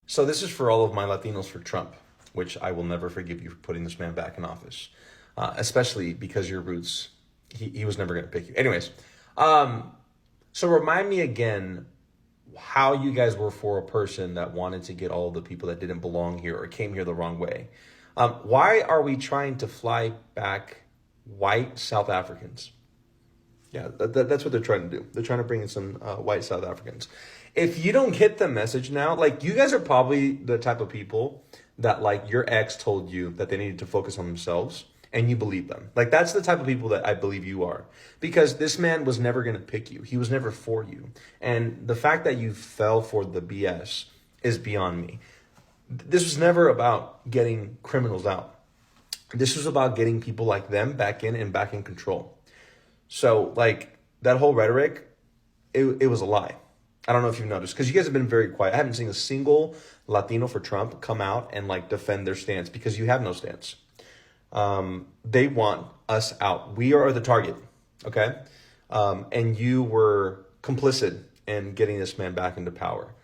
So this is for all of my Latinos for Trump, which I will never forgive you for putting this man back in office, especially because your roots, he was never going to pick you. Anyways, um, so remind me again how you guys were for a person that wanted to get all the people that didn't belong here or came here the wrong way. Why are we trying to fly back white South Africans? Yeah, that's what they're trying to do. They're trying to bring in some white South Africans. If you don't get the message now, like you guys are probably the type of people that like your ex told you that they needed to focus on themselves and you believe them. Like that's the type of people that I believe you are. Because this man was never going to pick you. He was never for you. And the fact that you fell for the BS is beyond me. This was never about getting criminals out. This was about getting people like them back in and back in control. So, like, that whole rhetoric, it was a lie. I don't know if you've noticed, because you guys have been very quiet. I haven't seen a single Latino for Trump come out and, like, defend their stance, because you have no stance. They want us out. We are the target, okay? And you were complicit in getting this man back into power.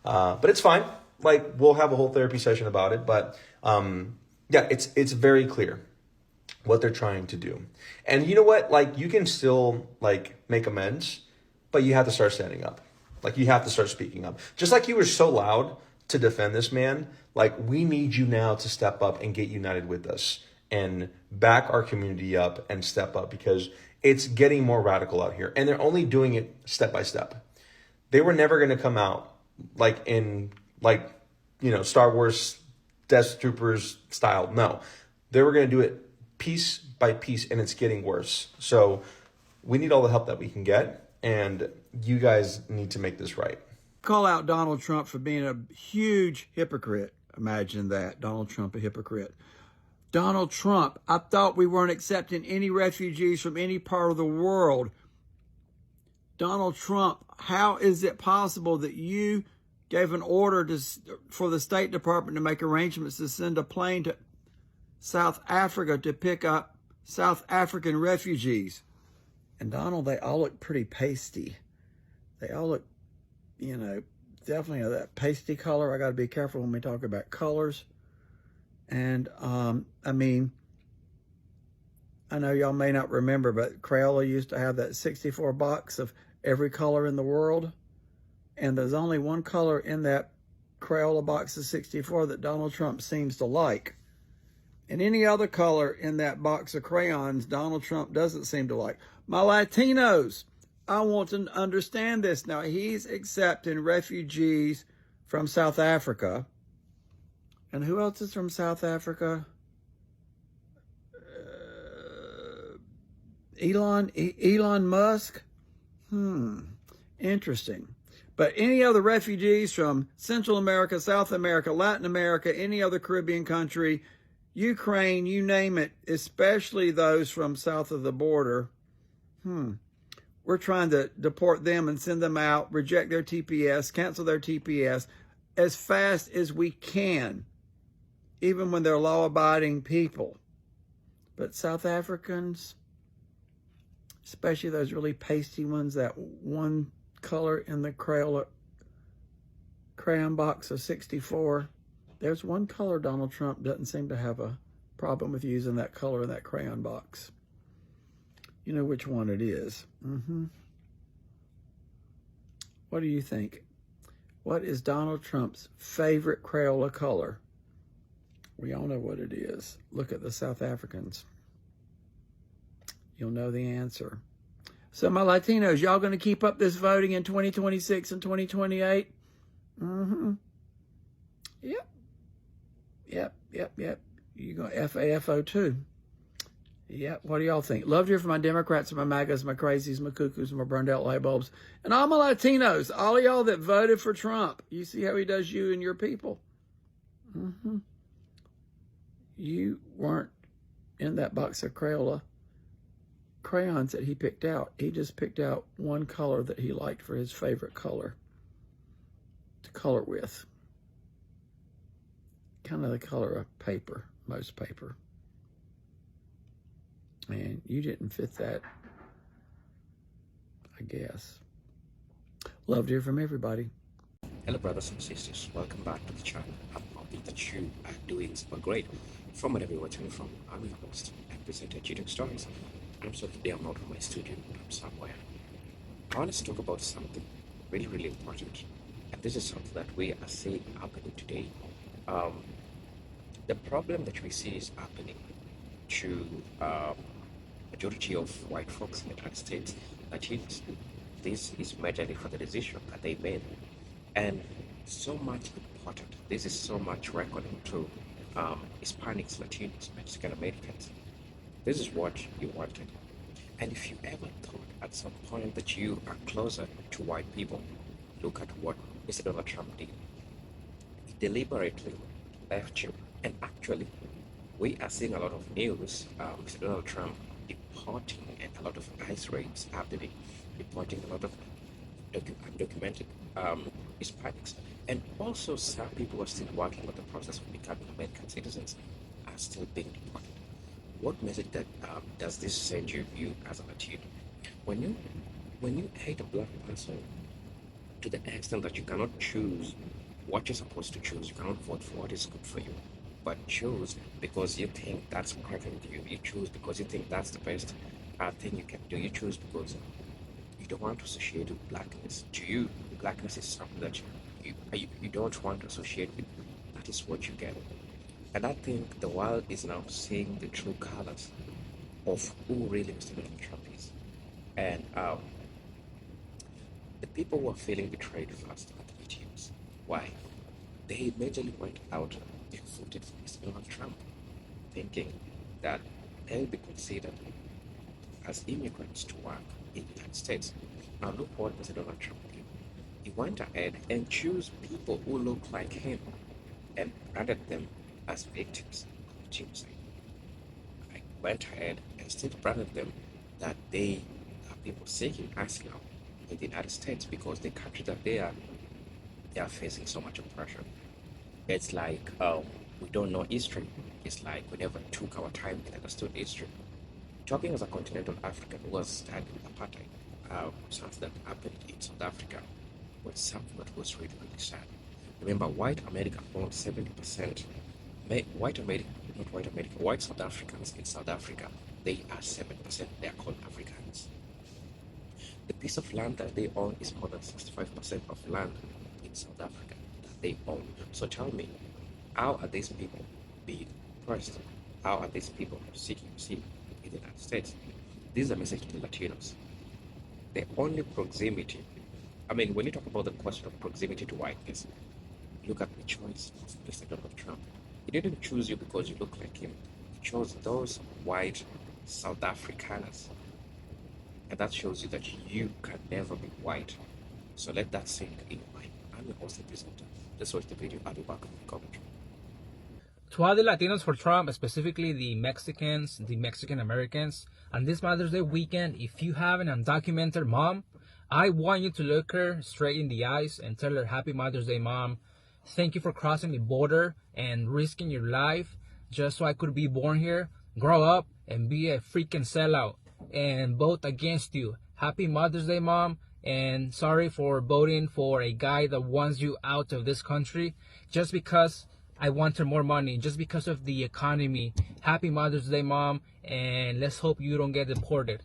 But it's fine. Like, we'll have a whole therapy session about it. But, yeah, it's very clear what they're trying to do. And you know what? Like, you can still, like, make amends, but you have to start standing up. Like, you have to start speaking up. Just like you were so loud to defend this man, like, we need you now to step up and get united with us and back our community up and step up, because it's getting more radical out here. And they're only doing it step by step. They were never going to come out like in, like, you know, Star Wars Death Troopers style. No, they were going to do it piece by piece, and it's getting worse. So we need all the help that we can get, and you guys need to make this right. Call out Donald Trump for being a huge hypocrite. Imagine that, Donald Trump, a hypocrite. Donald Trump, I thought we weren't accepting any refugees from any part of the world. Donald Trump, how is it possible that you gave an order for the State Department to make arrangements to send a plane to South Africa to pick up South African refugees? And Donald, they all look pretty pasty. They all look, you know, definitely of that pasty color. I got to be careful when we talk about colors. And, I mean, I know y'all may not remember, but Crayola used to have that 64 box of every color in the world. And there's only one color in that Crayola box of 64 that Donald Trump seems to like. And any other color in that box of crayons, Donald Trump doesn't seem to like. My Latinos, I want to understand this. Now, he's accepting refugees from South Africa. And who else is from South Africa? Elon Musk? Interesting. But any other refugees from Central America, South America, Latin America, any other Caribbean country, Ukraine, you name it, especially those from south of the border, we're trying to deport them and send them out, reject their TPS, cancel their TPS as fast as we can, even when they're law-abiding people. But South Africans, especially those really pasty ones, that one color in the crayon box of 64, there's one color Donald Trump doesn't seem to have a problem with using that color in that crayon box. You know which one it is. What do you think? What is Donald Trump's favorite Crayola color? We all know what it is. Look at the South Africans. You'll know the answer. So my Latinos, y'all going to keep up this voting in 2026 and 2028? Yep. You go FAFO too. Yep. What do y'all think? Love to hear from my Democrats, my MAGAs, my crazies, my cuckoos, my burned out light bulbs, and all my Latinos, all of y'all that voted for Trump. You see how he does you and your people. You weren't in that box of Crayola crayons that he picked out. He just picked out one color that he liked for his favorite color to color with. Kind of the color of paper, most paper. And you didn't fit that, I guess. Love to hear from everybody. Hello brothers and sisters, welcome back to the channel. great. From whatever you're watching from, I'm your host and presenter GTech Stories. I'm so today I'm out of my studio, I'm somewhere. I want us to talk about something really, really important. And this is something that we are seeing happening today. Um, the problem that we see is happening to majority of white folks in the United States, Latinos. This is majorly for the decision that they made. And so much important. This is so much reckoning to Hispanics, Latinos, Mexican Americans. This is what you wanted. And if you ever thought at some point that you are closer to white people, look at what Mr. Donald Trump did. He deliberately left you. And actually, we are seeing a lot of news. Mr. Donald Trump deporting and a lot of ICE raids happening, deporting a lot of undocumented Hispanics. And also, some people are still working on the process of becoming American citizens are still being deported. What message that does this send you as a Latino? When you hate a black person to the extent that you cannot choose what you're supposed to choose, you cannot vote for what is good for you, but choose because you think that's correct with you. You choose because you think that's the best thing you can do. You choose because you don't want to associate with blackness. To you, blackness is something that you don't want to associate with. That is what you get. And I think the world is now seeing the true colors of who really Mr. Donald Trump is. And the people who are feeling betrayed first are the Latinos. Why? They majorly went out and voted for Mr. Donald Trump, thinking that they'll be considered as immigrants to work in the United States. Now look what Mr. Donald Trump did. He went ahead and chose people who look like him and branded them as victims of genocide. I went ahead and still branded them that they are people seeking asylum in the United States because the country that they are facing so much oppression. It's like we don't know history. It's like we never took our time and understood history. Talking as a continental African was studying apartheid, something that happened in South Africa was something that was really, really sad. Remember, white America owned 70%. White America, not white America, white South Africans in South Africa, they are 7%. They are called Africans. The piece of land that they own is more than 65% of land in South Africa that they own. So tell me, how are these people being oppressed? How are these people seeking asylum in the United States? This is a message to the Latinos. The only proximity, I mean, when you talk about the question of proximity to whiteness, look at the choice of Mr. Donald Trump. He didn't choose you because you look like him. He chose those white South Afrikaners. And that shows you that you can never be white. So let that sink in your mind. I'm your host and presenter. Just watch the video. I'll be back on the commentary. To all the Latinos for Trump, specifically the Mexicans, the Mexican Americans, on this Mother's Day weekend, if you have an undocumented mom, I want you to look her straight in the eyes and tell her, Happy Mother's Day, Mom. Thank you for crossing the border and risking your life just so I could be born here, grow up, and be a freaking sellout and vote against you. Happy Mother's Day, Mom. And sorry for voting for a guy that wants you out of this country just because I wanted more money, just because of the economy. Happy Mother's Day, Mom, and let's hope you don't get deported.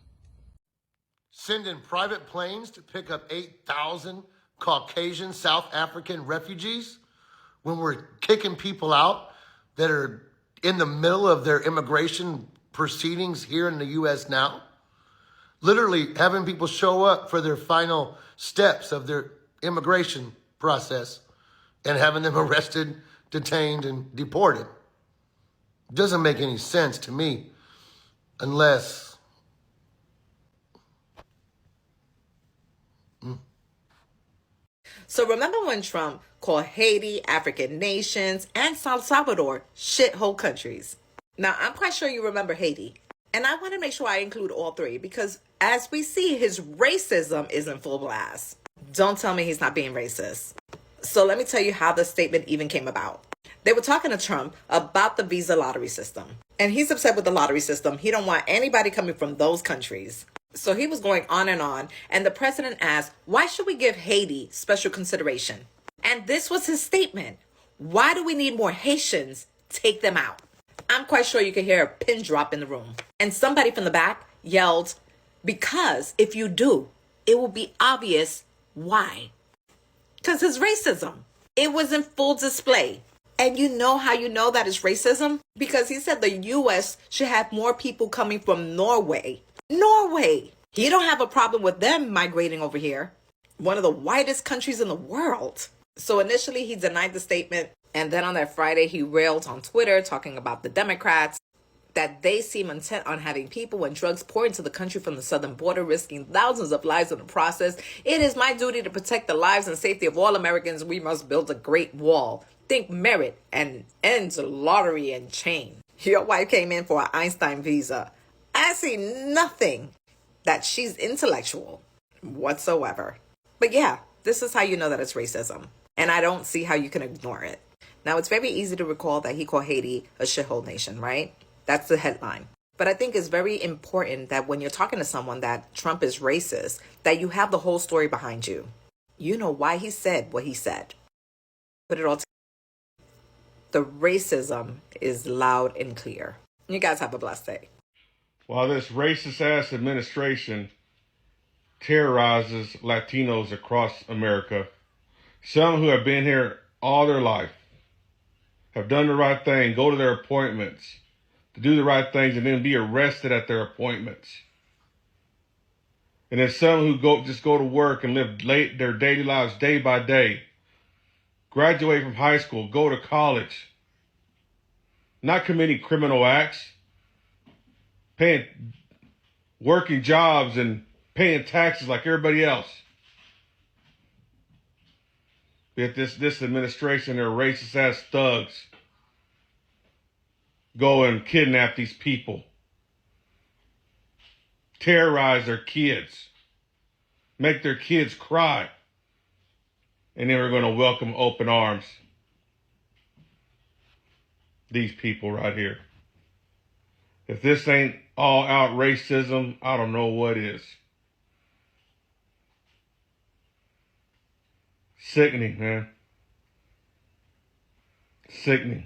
Sending private planes to pick up 8,000 Caucasian South African refugees when we're kicking people out that are in the middle of their immigration proceedings here in the U.S. now. Literally having people show up for their final steps of their immigration process and having them arrested, detained, and deported. Doesn't make any sense to me unless... So remember when Trump called Haiti, African nations, and San Salvador shithole countries? Now, I'm quite sure you remember Haiti. And I want to make sure I include all three because as we see, his racism is in full blast. Don't tell me he's not being racist. So let me tell you how the statement even came about. They were talking to Trump about the visa lottery system. And he's upset with the lottery system. He don't want anybody coming from those countries. So he was going on. And the president asked, why should we give Haiti special consideration? And this was his statement. Why do we need more Haitians take them out. I'm quite sure you could hear a pin drop in the room. And somebody from the back yelled, because if you do, it will be obvious why. Because it's racism. It was in full display. And you know how you know that it's racism? Because he said the U.S. should have more people coming from Norway. Norway! He don't have a problem with them migrating over here. One of the whitest countries in the world. So initially he denied the statement. And then on that Friday, he railed on Twitter talking about the Democrats, that they seem intent on having people and drugs pour into the country from the southern border, risking thousands of lives in the process. It is my duty to protect the lives and safety of all Americans. We must build a great wall. Think merit and end lottery and chain. Your wife came in for an Einstein visa. I see nothing that she's intellectual whatsoever. But yeah, this is how you know that it's racism. And I don't see how you can ignore it. Now, it's very easy to recall that he called Haiti a shithole nation, right? That's the headline. But I think it's very important that when you're talking to someone that Trump is racist, that you have the whole story behind you. You know why he said what he said. Put it all together. The racism is loud and clear. You guys have a blessed day. While this racist-ass administration terrorizes Latinos across America, some who have been here all their life, have done the right thing, go to their appointments, to do the right things, and then be arrested at their appointments. And then some who just go to work and live their daily lives day by day, graduate from high school, go to college, not committing criminal acts, working jobs and paying taxes like everybody else. Yet this administration, they're racist ass thugs, go and kidnap these people, terrorize their kids, make their kids cry, and then we're going to welcome open arms these people right here. If this ain't all out racism, I don't know what is. Sickening, man. Sickening.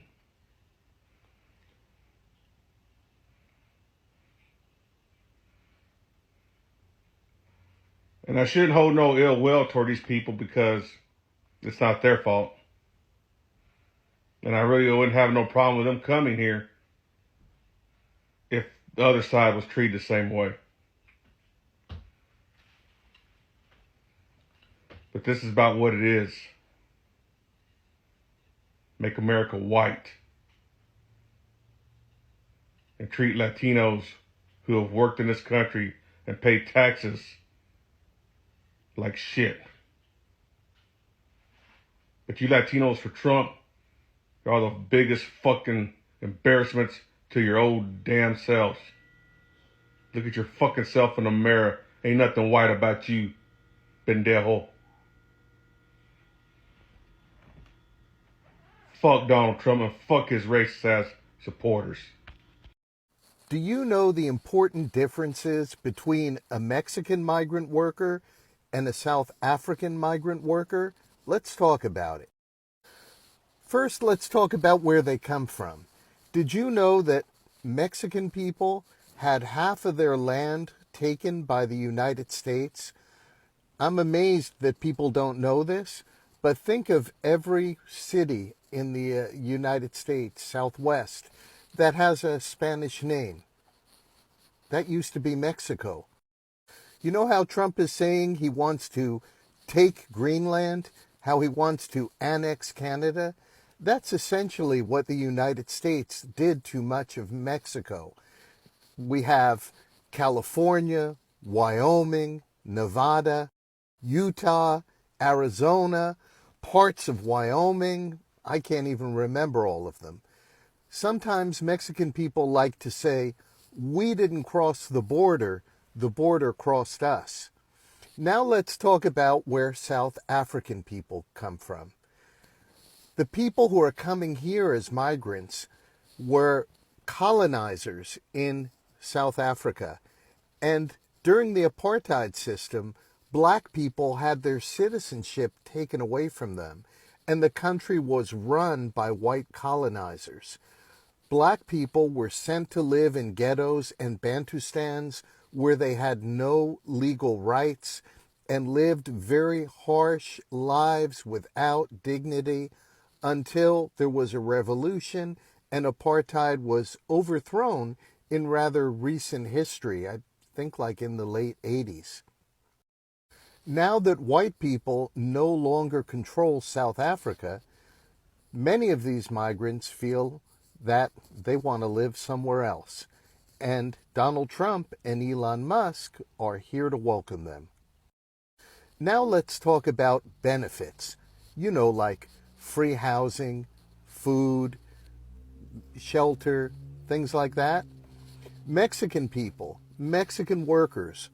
And I shouldn't hold no ill will toward these people because it's not their fault. And I really wouldn't have no problem with them coming here if the other side was treated the same way. But this is about what it is. Make America white. And treat Latinos who have worked in this country and paid taxes like shit. But you Latinos for Trump, you're all the biggest fucking embarrassments to your old damn selves. Look at your fucking self in the mirror. Ain't nothing white about you, pendejo. Fuck Donald Trump and fuck his racist ass supporters. Do you know the important differences between a Mexican migrant worker and a South African migrant worker? Let's talk about it. First, let's talk about where they come from. Did you know that Mexican people had half of their land taken by the United States? I'm amazed that people don't know this, but think of every city in the United States, Southwest, that has a Spanish name. That used to be Mexico. You know how Trump is saying he wants to take Greenland, how he wants to annex Canada? That's essentially what the United States did to much of Mexico. We have California, Wyoming, Nevada, Utah, Arizona, parts of Wyoming. I can't even remember all of them. Sometimes Mexican people like to say, we didn't cross the border crossed us. Now let's talk about where South African people come from. The people who are coming here as migrants were colonizers in South Africa. And during the apartheid system, black people had their citizenship taken away from them, and the country was run by white colonizers. Black people were sent to live in ghettos and Bantustans where they had no legal rights and lived very harsh lives without dignity until there was a revolution and apartheid was overthrown in rather recent history, I think like in the late 80s. Now that white people no longer control South Africa, many of these migrants feel that they want to live somewhere else. And Donald Trump and Elon Musk are here to welcome them. Now let's talk about benefits. You know, like free housing, food, shelter, things like that. Mexican people, Mexican workers,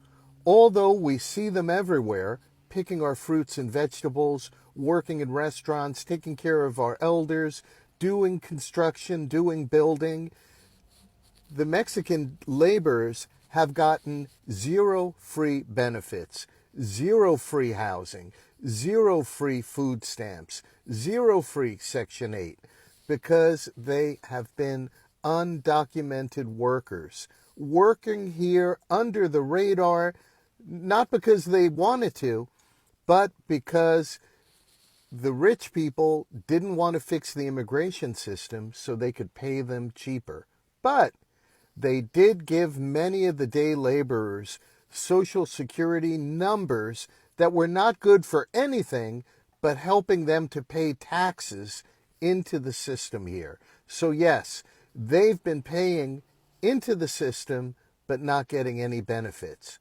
although we see them everywhere, picking our fruits and vegetables, working in restaurants, taking care of our elders, doing construction, doing building, the Mexican laborers have gotten zero free benefits, zero free housing, zero free food stamps, zero free Section 8, because they have been undocumented workers, working here under the radar, not because they wanted to, but because the rich people didn't want to fix the immigration system so they could pay them cheaper. But they did give many of the day laborers Social Security numbers that were not good for anything but helping them to pay taxes into the system here. So yes, they've been paying into the system but not getting any benefits.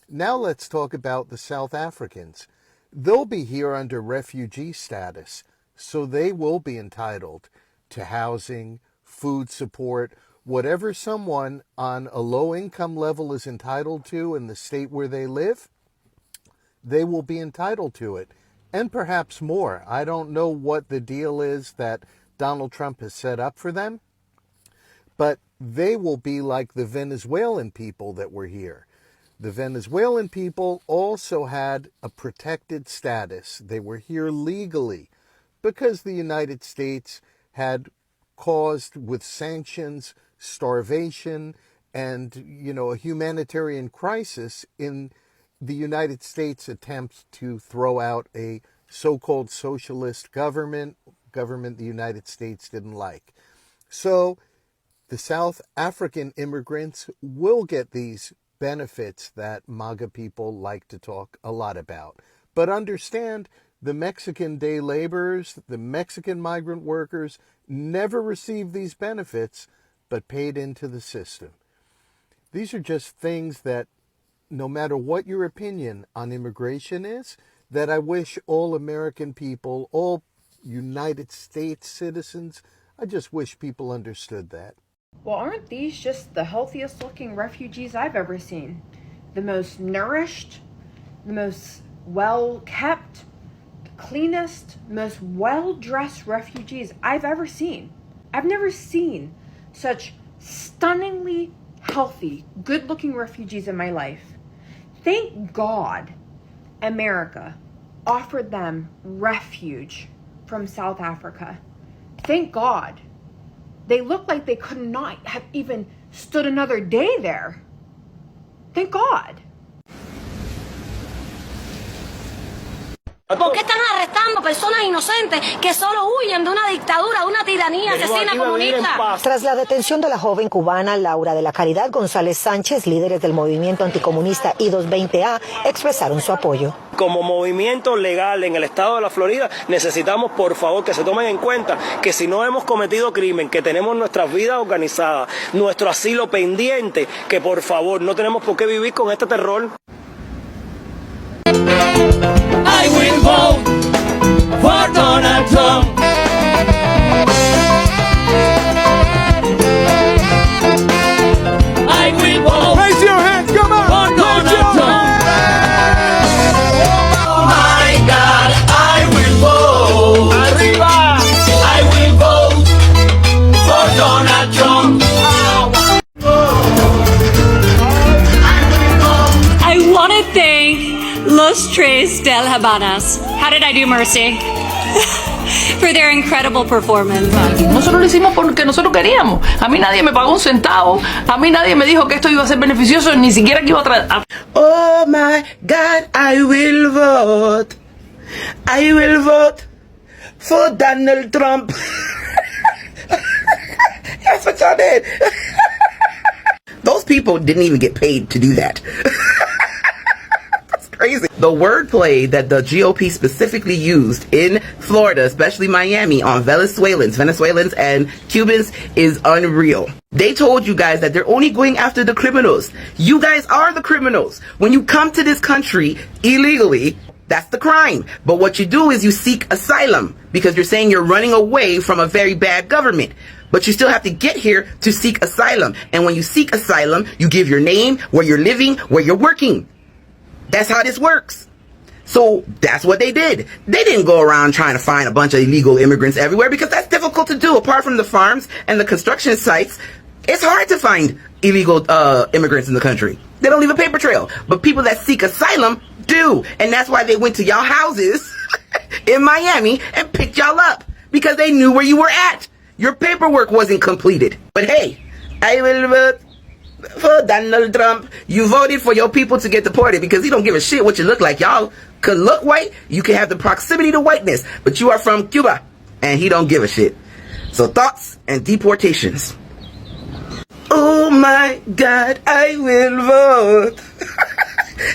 Now let's talk about the South Africans. They'll be here under refugee status, so they will be entitled to housing, food support, whatever someone on a low income level is entitled to in the state where they live, they will be entitled to it, and perhaps more. I don't know what the deal is that Donald Trump has set up for them, but they will be like the Venezuelan people that were here. The Venezuelan people also had a protected status. They were here legally because the United States had caused with sanctions, starvation, and, a humanitarian crisis in the United States' attempts to throw out a so-called socialist government the United States didn't like. So the South African immigrants will get these benefits that MAGA people like to talk a lot about. But understand, the Mexican day laborers, the Mexican migrant workers never received these benefits, but paid into the system. These are just things that, no matter what your opinion on immigration is, that I wish all American people, all United States citizens, I just wish people understood that. Well, aren't these just the healthiest looking refugees I've ever seen? The most nourished, the most well kept, the cleanest, most well dressed refugees I've ever seen. I've never seen such stunningly healthy, good looking refugees in my life. Thank God America offered them refuge from South Africa. Thank God. They look like they could not have even stood another day there. Thank God. ¿Por qué están arrestando personas inocentes que solo huyen de una dictadura, de una tiranía asesina comunista? Tras la detención de la joven cubana Laura de la Caridad González Sánchez, líderes del movimiento anticomunista them.they expresaron su apoyo. Como movimiento legal en el estado de la Florida, necesitamos por favor que se tomen en cuenta que si no hemos cometido crimen, que tenemos nuestras vidas organizadas, nuestro asilo pendiente, que por favor no tenemos por qué vivir con este terror. I will vote for Donald Trump. I will vote. Raise your hand, come on. For Donald Trump. Oh my God, I will vote. Arriba. I will vote for Donald Trump. I want to thank Los Tres del Habanas. How did I do, Mercy? for their incredible performance. Nosotros lo hicimos porque nosotros queríamos. A mí nadie me pagó un centavo. A mí nadie me dijo que esto iba a ser beneficioso, ni siquiera que iba a Oh my God, I will vote. I will vote for Donald Trump. That's what y'all did. Those people didn't even get paid to do that. That's crazy. The wordplay that the GOP specifically used in Florida, especially Miami, on Venezuelans and Cubans is unreal. They told you guys that they're only going after the criminals. You guys are the criminals. When you come to this country illegally, that's the crime. But what you do is you seek asylum because you're saying you're running away from a very bad government. But you still have to get here to seek asylum. And when you seek asylum, you give your name, where you're living, where you're working. That's how this works. So that's what they did. They didn't go around trying to find a bunch of illegal immigrants everywhere because that's difficult to do. Apart from the farms and the construction sites, it's hard to find illegal immigrants in the country. They don't leave a paper trail. But people that seek asylum do. And that's why they went to y'all houses in Miami and picked y'all up because they knew where you were at. Your paperwork wasn't completed. But hey, I will vote for Donald Trump. You voted for your people to get deported because he don't give a shit what you look like. Y'all could look white. You can have the proximity to whiteness. But you are from Cuba and he don't give a shit. So thoughts and deportations. Oh my God, I will vote.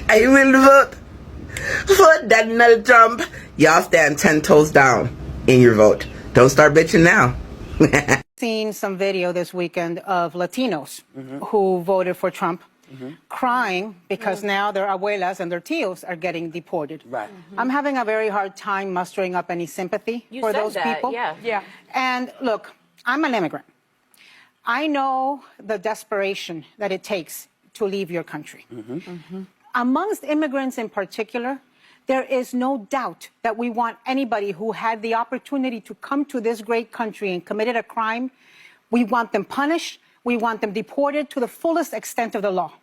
I will vote for Donald Trump. Y'all stand 10 toes down in your vote. Don't start bitching now. Seen some video this weekend of Latinos who voted for Trump crying because now their abuelas and their tios are getting deported. Right. I'm having a very hard time mustering up any sympathy for those people. Yeah. And look, I'm an immigrant. I know the desperation that it takes to leave your country. Amongst immigrants in particular, there is no doubt that we want anybody who had the opportunity to come to this great country and committed a crime, we want them punished, we want them deported to the fullest extent of the law.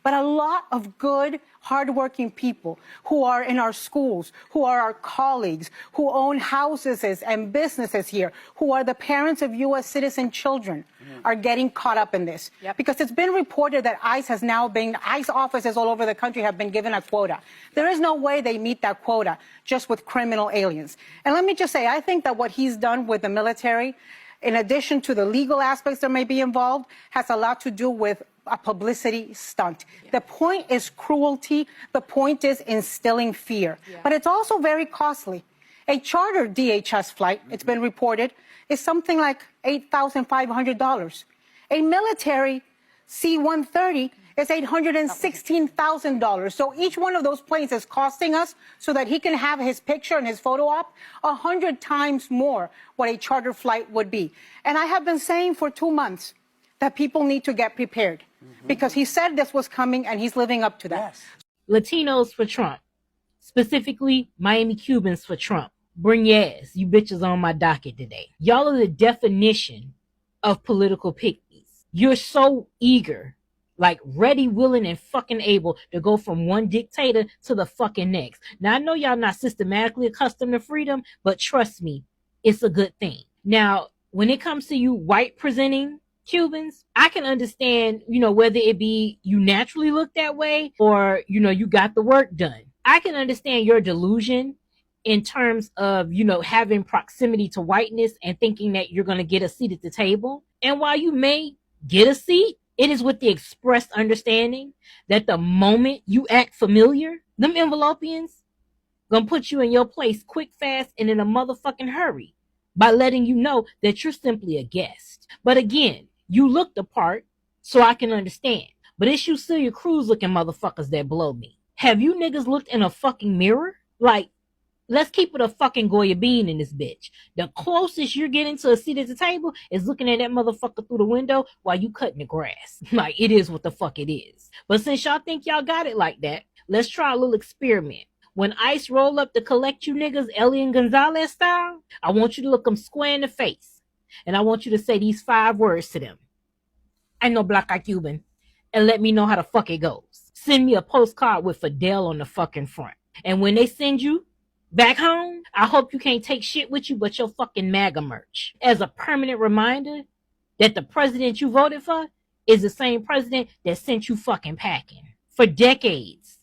But a lot of good, hardworking people who are in our schools, who are our colleagues, who own houses and businesses here, who are the parents of U.S. citizen children, are getting caught up in this. Because it's been reported that ICE offices all over the country have been given a quota. There is no way they meet that quota just with criminal aliens. And let me just say, I think that what he's done with the military, in addition to the legal aspects that may be involved, has a lot to do with a publicity stunt. The point is cruelty. The point is instilling fear. But it's also very costly. A charter DHS flight, it's been reported, is something like $8,500. A military C-130 is $816,000. So each one of those planes is costing us, so that he can have his picture and his photo op, 100 times more what a charter flight would be. And I have been saying for 2 months that people need to get prepared because he said this was coming and he's living up to that. Latinos for Trump, specifically Miami Cubans for Trump. Bring your ass, you bitches, on my docket today. Y'all are the definition of political pick-me's. You're so eager, like ready, willing, and fucking able to go from one dictator to the fucking next. Now, I know y'all not systematically accustomed to freedom, but trust me, it's a good thing. Now, when it comes to you white presenting Cubans, I can understand, whether it be you naturally look that way or, you got the work done. I can understand your delusion in terms of, having proximity to whiteness and thinking that you're going to get a seat at the table. And while you may get a seat, it is with the expressed understanding that the moment you act familiar, them envelopians gonna put you in your place quick, fast, and in a motherfucking hurry by letting you know that you're simply a guest. But again, you look the part, so I can understand. But it's you Celia Cruz looking motherfuckers that blow me. Have you niggas looked in a fucking mirror? Like, let's keep it a fucking Goya bean in this bitch. The closest you're getting to a seat at the table is looking at that motherfucker through the window while you cutting the grass. Like, it is what the fuck it is. But since y'all think y'all got it like that, let's try a little experiment. When ICE roll up to collect you niggas, Elian Gonzalez style, I want you to look them square in the face. And I want you to say these 5 words to them. I know black eye Cuban. And let me know how the fuck it goes. Send me a postcard with Fidel on the fucking front. And when they send you Back home, I hope you can't take shit with you but your fucking MAGA merch. As a permanent reminder that the president you voted for is the same president that sent you fucking packing. For decades,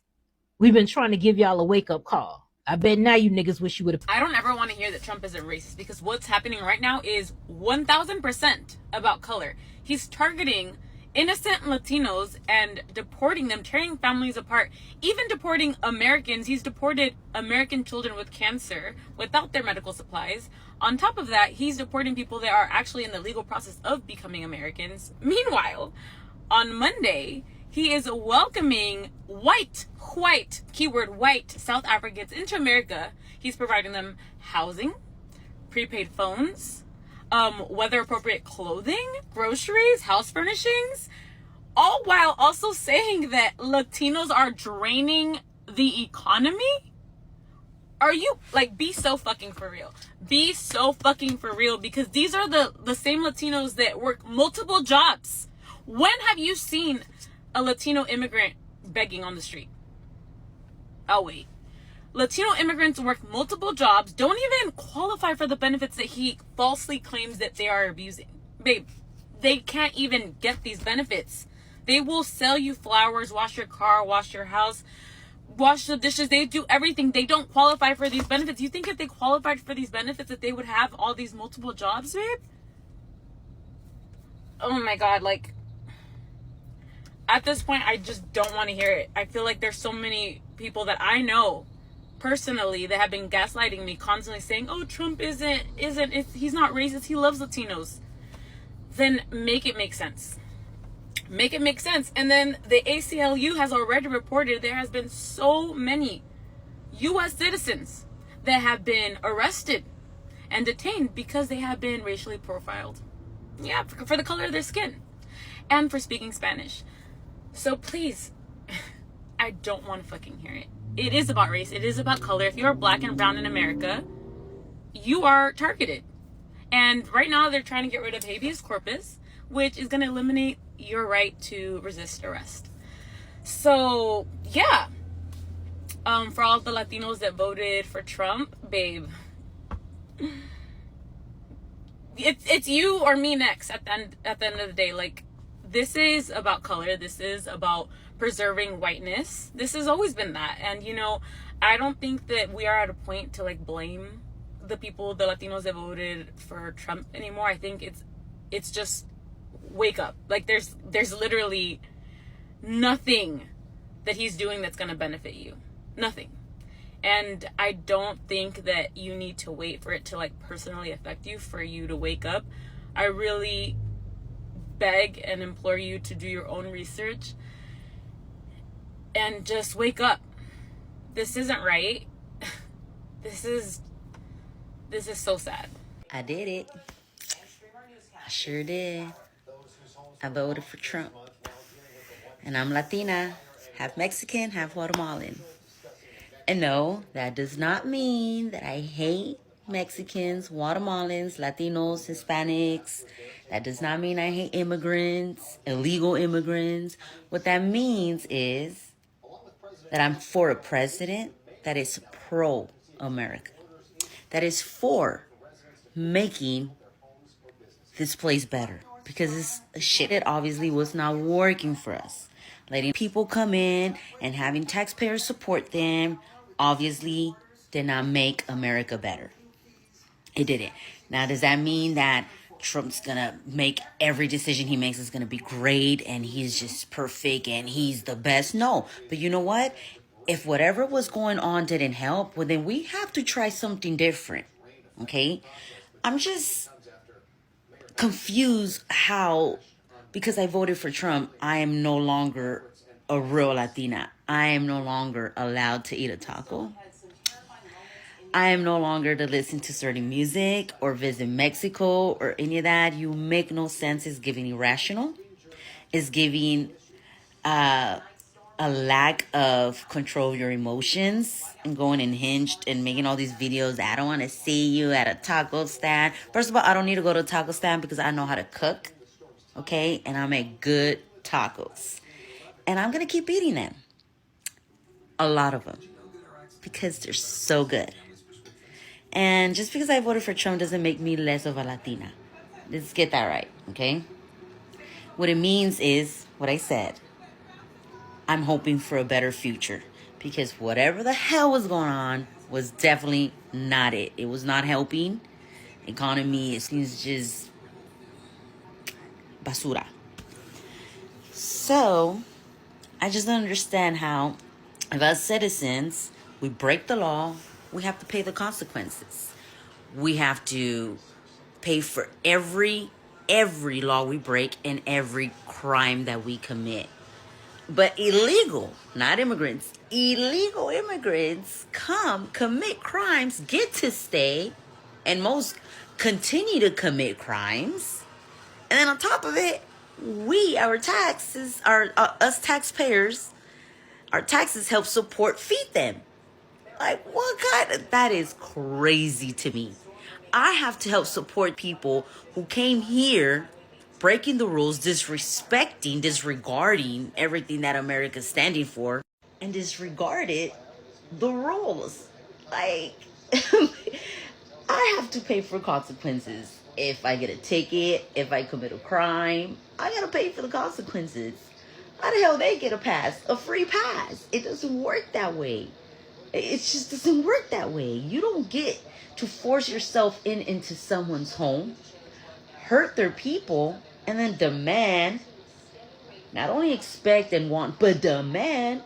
we've been trying to give y'all a wake-up call. I bet now you niggas wish you would have. I don't ever want to hear that Trump isn't racist, because what's happening right now is 1000% about color. He's targeting innocent Latinos and deporting them, tearing families apart, even deporting Americans. He's deported American children with cancer without their medical supplies. On top of that, he's deporting people that are actually in the legal process of becoming Americans. Meanwhile, on Monday, he is welcoming white, keyword white, South Africans into America. He's providing them housing, prepaid phones, weather appropriate clothing, groceries, house furnishings, all while also saying that Latinos are draining the economy. Are you, like, be so fucking for real. Be so fucking for real, because these are the same Latinos that work multiple jobs. When have you seen a Latino immigrant begging on the street? Oh, wait. Latino immigrants work multiple jobs, don't even qualify for the benefits that he falsely claims that they are abusing. Babe, they can't even get these benefits. They will sell you flowers, wash your car, wash your house, wash the dishes. They do everything. They don't qualify for these benefits. You think if they qualified for these benefits that they would have all these multiple jobs, babe? Oh my God, like, at this point, I just don't want to hear it. I feel like there's so many people that I know personally that have been gaslighting me, constantly saying, oh, Trump he's not racist, he loves Latinos. Then make it make sense. Make it make sense. And then the ACLU has already reported there has been so many U.S. citizens that have been arrested and detained because they have been racially profiled. Yeah, for the color of their skin and for speaking Spanish. So please, I don't want to fucking hear it. It is about race. It is about color. If you're black and brown in America, you are targeted. And right now they're trying to get rid of habeas corpus, which is going to eliminate your right to resist arrest. So, yeah. For all the Latinos that voted for Trump, babe, it's you or me next at the end of the day. Like, this is about color. This is about preserving whiteness. This has always been that. And, you know, I don't think that we are at a point to, like, blame the Latinos that voted for Trump anymore. I think it's just wake up. Like, there's literally nothing that he's doing that's going to benefit you. Nothing. And I don't think that you need to wait for it to, like, personally affect you for you to wake up. I really beg and implore you to do your own research and just wake up. This isn't right. This is so sad. I did it. I sure did. I voted for Trump. And I'm Latina, half Mexican, half Guatemalan. And no, that does not mean that I hate Mexicans, Guatemalans, Latinos, Hispanics. That does not mean I hate immigrants, illegal immigrants. What that means is that I'm for a president that is pro-America, that is for making this place better, because it's shit that obviously was not working for us. Letting people come in and having taxpayers support them obviously did not make America better. It didn't. Now, does that mean that Trump's gonna make every decision he makes is gonna be great and he's just perfect and he's the best? No. But you know what? If whatever was going on didn't help, well, then we have to try something different. Okay? I'm just confused how, because I voted for Trump, I am no longer a real Latina. I am no longer allowed to eat a taco. I am no longer to listen to certain music or visit Mexico or any of that. You make no sense. It's giving irrational. It's giving a lack of control of your emotions and going unhinged and making all these videos. I don't want to see you at a taco stand. First of all, I don't need to go to a taco stand because I know how to cook. Okay? And I make good tacos. And I'm going to keep eating them. A lot of them. Because they're so good. And just because I voted for Trump doesn't make me less of a Latina. Let's get that right, okay? What it means is what I said. I'm hoping for a better future because whatever the hell was going on was definitely not it. It was not helping. Economy, it seems just basura. So I just don't understand how, if as citizens, we break the law, we have to pay the consequences. We have to pay for every law we break and every crime that we commit. But illegal, not immigrants, illegal immigrants come, commit crimes, get to stay, and most continue to commit crimes. And then on top of it, our taxes, us taxpayers, our taxes help support, feed them. Like, what kind of, that is crazy to me. I have to help support people who came here breaking the rules, disregarding everything that America's standing for, and disregarded the rules. Like, I have to pay for consequences. If I get a ticket, if I commit a crime, I gotta pay for the consequences. How the hell they get a pass, a free pass? It doesn't work that way. It just doesn't work that way. You don't get to force yourself into someone's home, hurt their people, and then demand, not only expect and want, but demand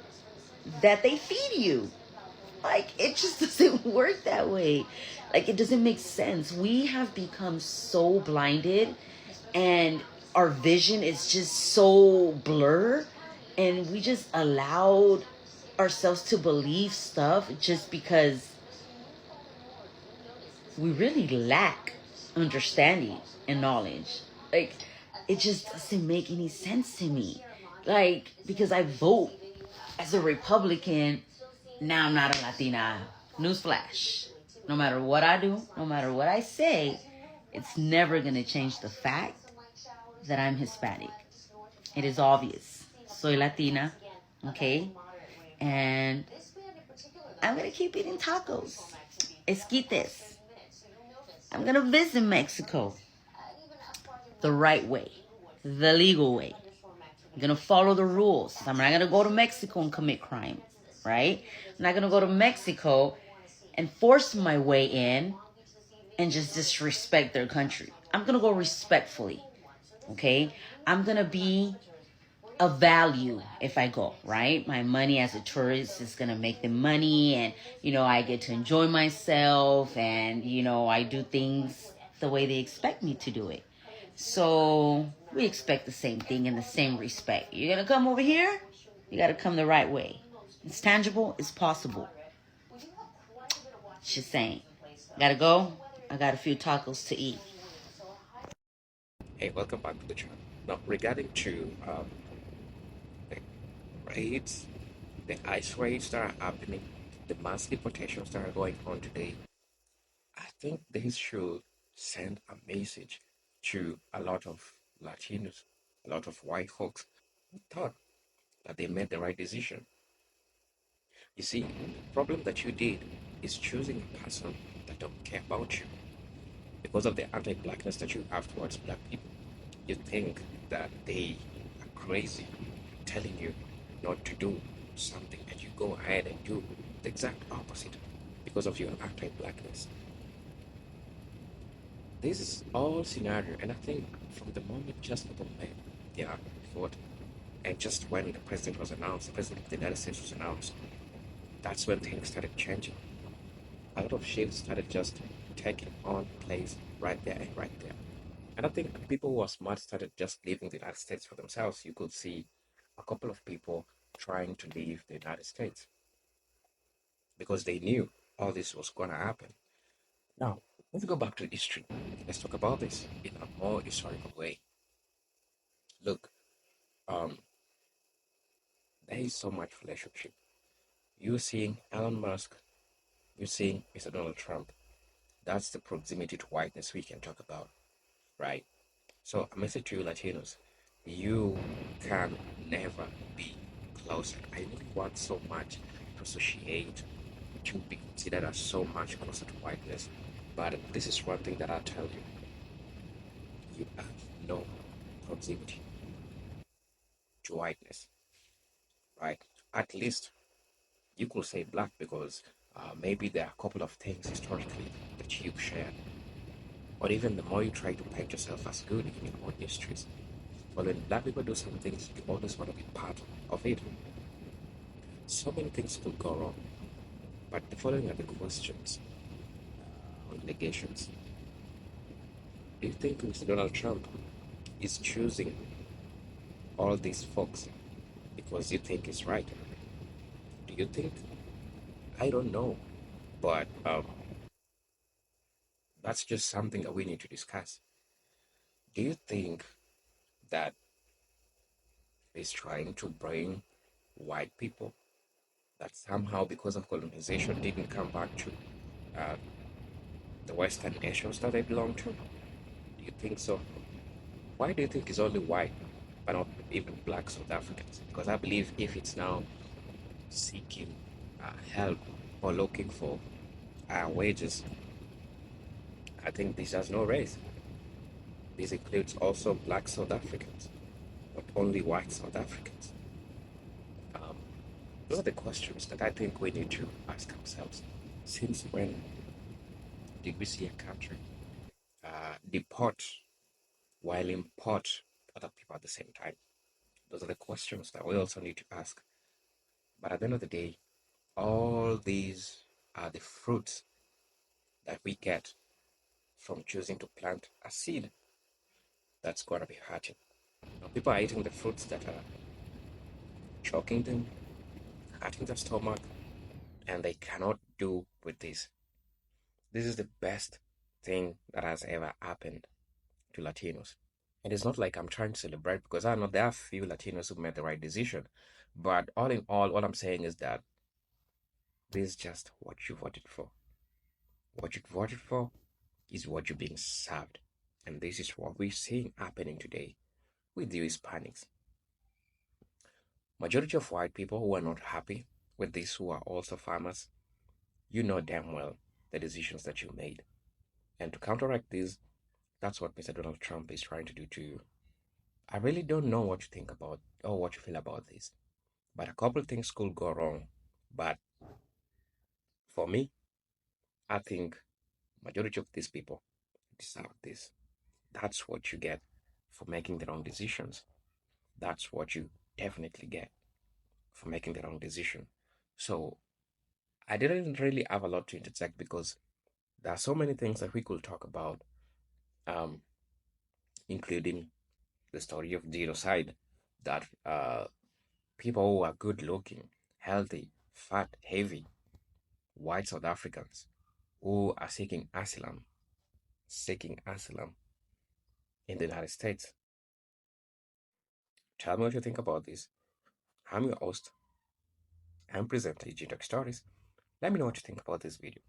that they feed you. Like, it just doesn't work that way. Like, it doesn't make sense. We have become so blinded, and our vision is just so blurred, and we just allowed ourselves to believe stuff just because we really lack understanding and knowledge. Like, it just doesn't make any sense to me. Like, because I vote as a Republican, now I'm not a Latina. Newsflash. No matter what I do, no matter what I say, it's never going to change the fact that I'm Hispanic. It is obvious. Soy Latina, okay? And I'm going to keep eating tacos. Esquites. I'm going to visit Mexico the right way, the legal way. I'm going to follow the rules. I'm not going to go to Mexico and commit crime, right? I'm not going to go to Mexico and force my way in and just disrespect their country. I'm going to go respectfully, okay? I'm going to be a value if I go, right? My money as a tourist is going to make them money, and, I get to enjoy myself, and, I do things the way they expect me to do it. So we expect the same thing and the same respect. You're going to come over here, you got to come the right way. It's tangible, it's possible. Just saying. Gotta go. I got a few tacos to eat. Hey, welcome back to the channel. Now, regarding to the raids, the ICE raids that are happening, the mass deportations that are going on today, I think they should send a message to a lot of Latinos, a lot of white folks who thought that they made the right decision. You see, the problem that you did is choosing a person that don't care about you because of the anti-blackness that you have towards black people. You think that they are crazy telling you not to do something, and you go ahead and do the exact opposite because of your anti-blackness. This is all scenario, and I think from the moment just people met their vote, and just when the president was announced, the president of the United States was announced, that's when things started changing. A lot of shifts started just taking on place right there and right there. And I think people who are smart started just leaving the United States for themselves. You could see a couple of people trying to leave the United States because they knew all this was going to happen. Now, let's go back to history. Let's talk about this in a more historical way. Look, um, there is so much relationship. You're seeing Elon Musk, you're seeing Mr. Donald Trump. That's the proximity to whiteness we can talk about, right? So, a message to you Latinos, you can never be closer. I know you want so much to associate, shouldn't be considered as so much closer to whiteness. But this is one thing that I'll tell you. You have no proximity to whiteness, right? At least you could say black because maybe there are a couple of things historically that you share. But even the more you try to paint yourself as good in your own histories, but when black people do some things, you always want to be part of it. So many things could go wrong. But the following are the questions or allegations. Do you think Mr. Donald Trump is choosing all these folks because you think it's right? Do you think? I don't know. But that's just something that we need to discuss. Do you think that he's trying to bring white people that somehow, because of colonization, didn't come back to the Western nations that they belong to? Do you think so? Why do you think it's only white, but not even black South Africans? Because I believe if it's now seeking help or looking for wages, I think this has no race. This includes also black South Africans, not only white South Africans. Those are the questions that I think we need to ask ourselves. Since when did we see a country deport while import other people at the same time? Those are the questions that we also need to ask. But at the end of the day, all these are the fruits that we get from choosing to plant a seed that's going to be hurting. Now, people are eating the fruits that are choking them, hurting their stomach, and they cannot do with this. This is the best thing that has ever happened to Latinos. And it's not like I'm trying to celebrate because I know there are few Latinos who made the right decision. But all in all I'm saying is that this is just what you voted for. What you voted for is what you're being served. And this is what we're seeing happening today with you Hispanics. Majority of white people who are not happy with this, who are also farmers, you know damn well the decisions that you made. And to counteract this, that's what Mr. Donald Trump is trying to do to you. I really don't know what you think about or what you feel about this. But a couple of things could go wrong. But for me, I think majority of these people deserve this. That's what you get for making the wrong decisions. That's what you definitely get for making the wrong decision. So I didn't really have a lot to interject because there are so many things that we could talk about, including the story of genocide, that people who are good looking, healthy, fat, heavy, white South Africans who are seeking asylum in the United States. Tell me what you think about this. I'm your host and presenter, Talk Stories. Let me know what you think about this video.